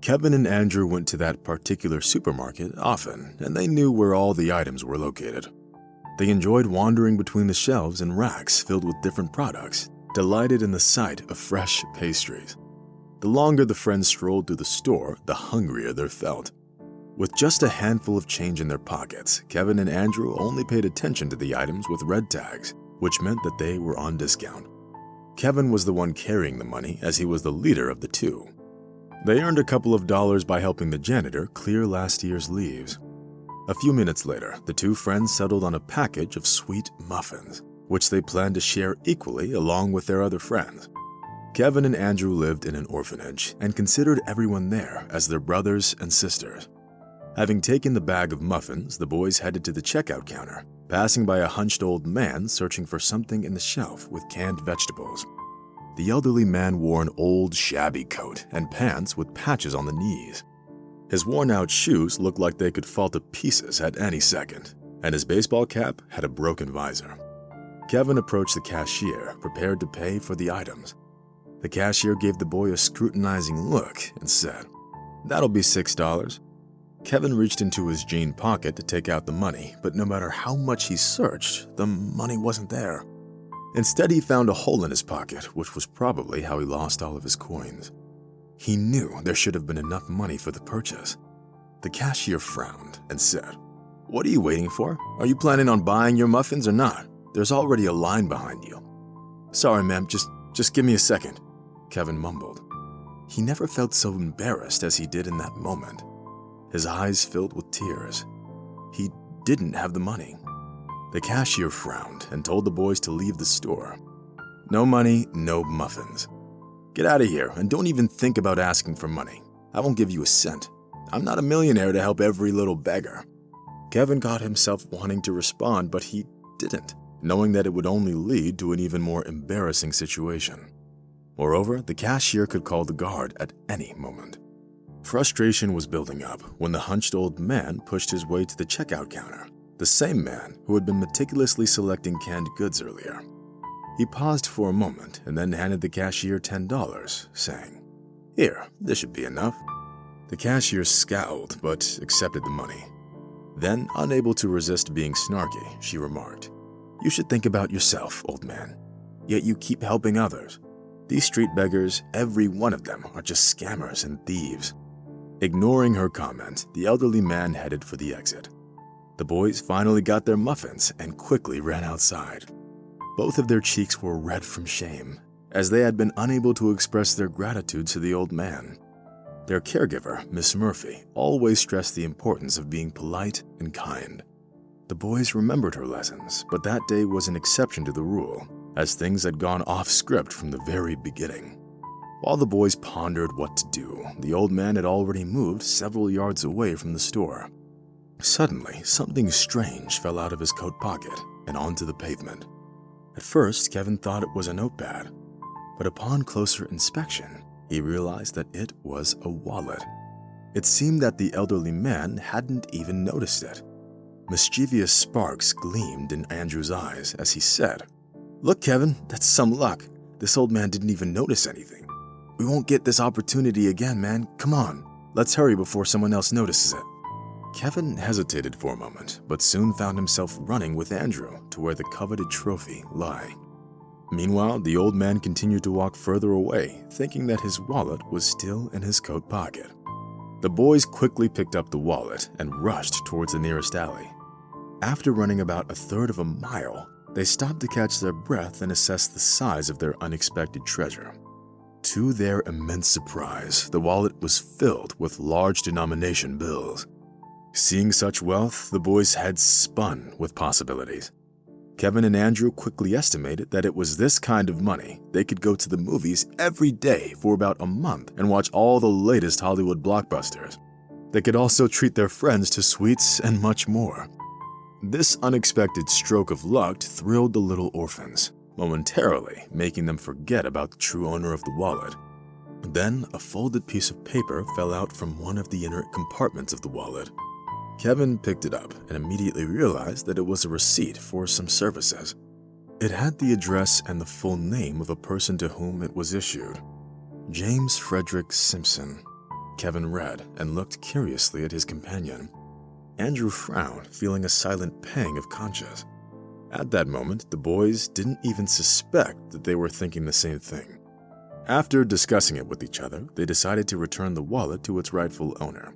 Kevin and Andrew went to that particular supermarket often, and they knew where all the items were located. They enjoyed wandering between the shelves and racks filled with different products, delighted in the sight of fresh pastries. The longer the friends strolled through the store, the hungrier they felt. With just a handful of change in their pockets, Kevin and Andrew only paid attention to the items with red tags, which meant that they were on discount. Kevin was the one carrying the money as he was the leader of the two. They earned a couple of dollars by helping the janitor clear last year's leaves. A few minutes later, the two friends settled on a package of sweet muffins, which they planned to share equally along with their other friends. Kevin and Andrew lived in an orphanage and considered everyone there as their brothers and sisters. Having taken the bag of muffins, the boys headed to the checkout counter, passing by a hunched old man searching for something in the shelf with canned vegetables. The elderly man wore an old, shabby coat and pants with patches on the knees. His worn-out shoes looked like they could fall to pieces at any second, and his baseball cap had a broken visor. Kevin approached the cashier, prepared to pay for the items. The cashier gave the boy a scrutinizing look and said, "That'll be $6. Kevin reached into his jean pocket to take out the money, but no matter how much he searched, the money wasn't there. Instead, he found a hole in his pocket, which was probably how he lost all of his coins. He knew there should have been enough money for the purchase. The cashier frowned and said, "What are you waiting for? Are you planning on buying your muffins or not? There's already a line behind you." "Sorry, ma'am, just give me a second," Kevin mumbled. He never felt so embarrassed as he did in that moment. His eyes filled with tears. He didn't have the money. The cashier frowned and told the boys to leave the store. "No money, no muffins. Get out of here and don't even think about asking for money. I won't give you a cent. I'm not a millionaire to help every little beggar." Kevin caught himself wanting to respond, but he didn't, knowing that it would only lead to an even more embarrassing situation. Moreover, the cashier could call the guard at any moment. Frustration was building up when the hunched old man pushed his way to the checkout counter, the same man who had been meticulously selecting canned goods earlier. He paused for a moment and then handed the cashier $10, saying, "Here, this should be enough." The cashier scowled but accepted the money. Then, unable to resist being snarky, she remarked, "You should think about yourself, old man. Yet you keep helping others. These street beggars, every one of them, are just scammers and thieves." Ignoring her comment, the elderly man headed for the exit. The boys finally got their muffins and quickly ran outside. Both of their cheeks were red from shame, as they had been unable to express their gratitude to the old man. Their caregiver, Miss Murphy, always stressed the importance of being polite and kind. The boys remembered her lessons, but that day was an exception to the rule, as things had gone off script from the very beginning. While the boys pondered what to do, the old man had already moved several yards away from the store. Suddenly, something strange fell out of his coat pocket and onto the pavement. At first, Kevin thought it was a notepad, but upon closer inspection, he realized that it was a wallet. It seemed that the elderly man hadn't even noticed it. Mischievous sparks gleamed in Andrew's eyes as he said, "Look, Kevin, that's some luck. This old man didn't even notice anything. We won't get this opportunity again, man. Come on, let's hurry before someone else notices it." Kevin hesitated for a moment, but soon found himself running with Andrew to where the coveted trophy lay. Meanwhile, the old man continued to walk further away, thinking that his wallet was still in his coat pocket. The boys quickly picked up the wallet and rushed towards the nearest alley. After running about a third of a mile, they stopped to catch their breath and assess the size of their unexpected treasure. To their immense surprise, the wallet was filled with large denomination bills. Seeing such wealth, the boys' heads spun with possibilities. Kevin and Andrew quickly estimated that it was this kind of money they could go to the movies every day for about a month and watch all the latest Hollywood blockbusters. They could also treat their friends to sweets and much more. This unexpected stroke of luck thrilled the little orphans, momentarily making them forget about the true owner of the wallet. Then, a folded piece of paper fell out from one of the inner compartments of the wallet. Kevin picked it up and immediately realized that it was a receipt for some services. It had the address and the full name of a person to whom it was issued: James Frederick Simpson, Kevin read and looked curiously at his companion. Andrew frowned, feeling a silent pang of conscience. At that moment, the boys didn't even suspect that they were thinking the same thing. After discussing it with each other, they decided to return the wallet to its rightful owner.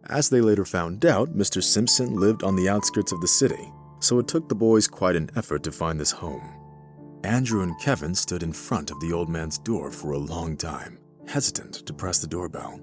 As they later found out, Mr. Simpson lived on the outskirts of the city, so it took the boys quite an effort to find this home. Andrew and Kevin stood in front of the old man's door for a long time, hesitant to press the doorbell.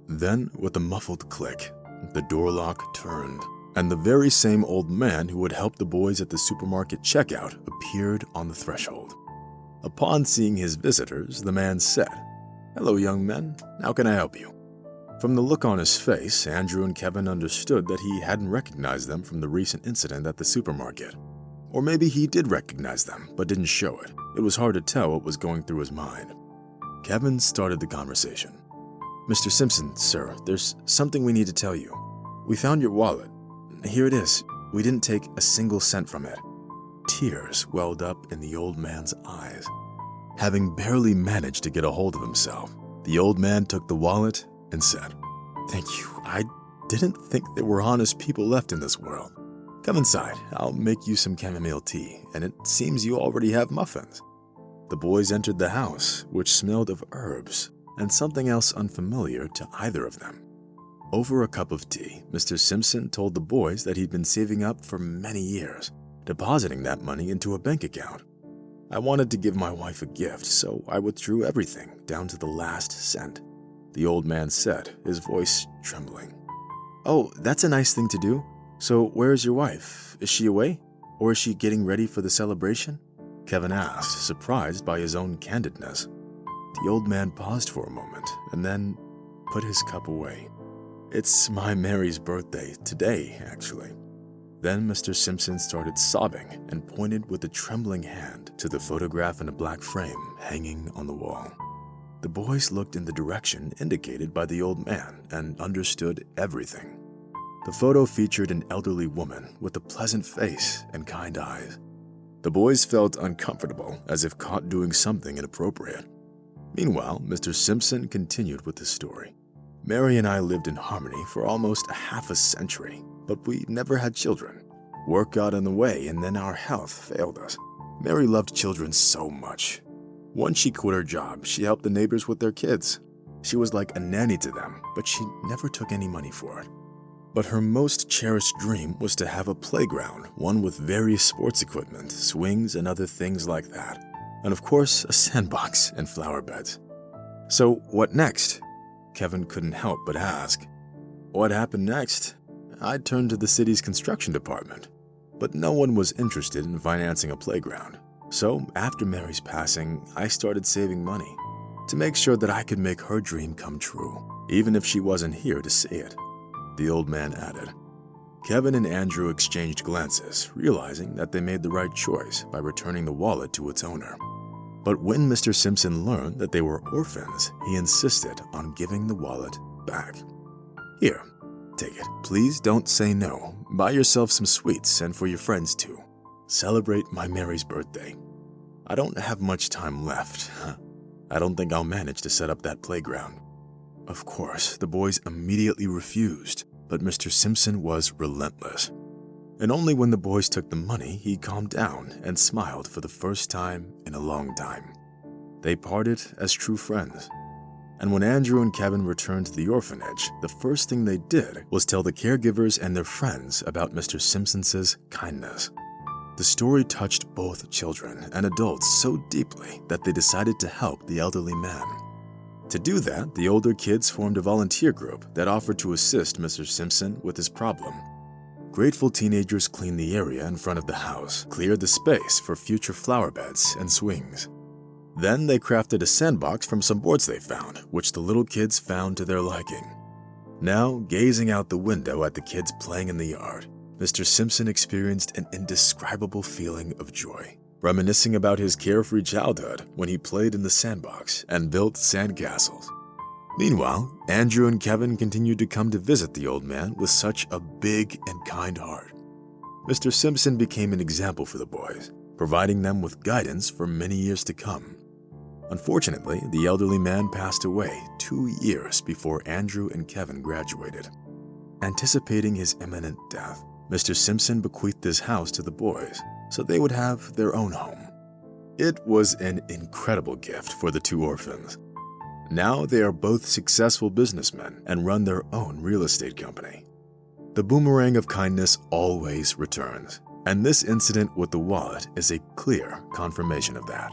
Then, with a muffled click, the door lock turned, and the very same old man who had helped the boys at the supermarket checkout appeared on the threshold. Upon seeing his visitors, the man said, "Hello, young men. How can I help you?" From the look on his face, Andrew and Kevin understood that he hadn't recognized them from the recent incident at the supermarket. Or maybe he did recognize them, but didn't show it. It was hard to tell what was going through his mind. Kevin started the conversation. "Mr. Simpson, sir, there's something we need to tell you. We found your wallet. Here it is. We didn't take a single cent from it." Tears welled up in the old man's eyes. Having barely managed to get a hold of himself, the old man took the wallet and said, "Thank you. I didn't think there were honest people left in this world. Come inside. I'll make you some chamomile tea, and it seems you already have muffins." The boys entered the house, which smelled of herbs and something else unfamiliar to either of them. Over a cup of tea, Mr. Simpson told the boys that he'd been saving up for many years, depositing that money into a bank account. "I wanted to give my wife a gift, so I withdrew everything down to the last cent," the old man said, his voice trembling. "Oh, that's a nice thing to do. So where is your wife? Is she away? Or is she getting ready for the celebration?" Kevin asked, surprised by his own candidness. The old man paused for a moment and then put his cup away. "It's my Mary's birthday today, actually." Then Mr. Simpson started sobbing and pointed with a trembling hand to the photograph in a black frame hanging on the wall. The boys looked in the direction indicated by the old man and understood everything. The photo featured an elderly woman with a pleasant face and kind eyes. The boys felt uncomfortable, as if caught doing something inappropriate. Meanwhile, Mr. Simpson continued with his story. "Mary and I lived in harmony for almost half a century, but we never had children. Work got in the way, and then our health failed us. Mary loved children so much. Once she quit her job, she helped the neighbors with their kids. She was like a nanny to them, but she never took any money for it. But her most cherished dream was to have a playground, one with various sports equipment, swings, and other things like that. And of course, a sandbox and flower beds." "So what next?" Kevin couldn't help but ask. "What happened next? I turned to the city's construction department, but no one was interested in financing a playground. So after Mary's passing, I started saving money to make sure that I could make her dream come true, even if she wasn't here to see it," the old man added. Kevin and Andrew exchanged glances, realizing that they made the right choice by returning the wallet to its owner. But when Mr. Simpson learned that they were orphans, he insisted on giving the wallet back. "Here, take it. Please don't say no. Buy yourself some sweets, and for your friends too. Celebrate my Mary's birthday. I don't have much time left. I don't think I'll manage to set up that playground." Of course, the boys immediately refused, but Mr. Simpson was relentless. And only when the boys took the money, he calmed down and smiled for the first time in a long time. They parted as true friends. And when Andrew and Kevin returned to the orphanage, the first thing they did was tell the caregivers and their friends about Mr. Simpson's kindness. The story touched both children and adults so deeply that they decided to help the elderly man. To do that, the older kids formed a volunteer group that offered to assist Mr. Simpson with his problem. Grateful teenagers cleaned the area in front of the house, cleared the space for future flower beds and swings. Then they crafted a sandbox from some boards they found, which the little kids found to their liking. Now, gazing out the window at the kids playing in the yard, Mr. Simpson experienced an indescribable feeling of joy, reminiscing about his carefree childhood when he played in the sandbox and built sandcastles. Meanwhile, Andrew and Kevin continued to come to visit the old man with such a big and kind heart. Mr. Simpson became an example for the boys, providing them with guidance for many years to come. Unfortunately, the elderly man passed away 2 years before Andrew and Kevin graduated. Anticipating his imminent death, Mr. Simpson bequeathed his house to the boys so they would have their own home. It was an incredible gift for the two orphans. Now they are both successful businessmen and run their own real estate company. The boomerang of kindness always returns, and this incident with the wallet is a clear confirmation of that.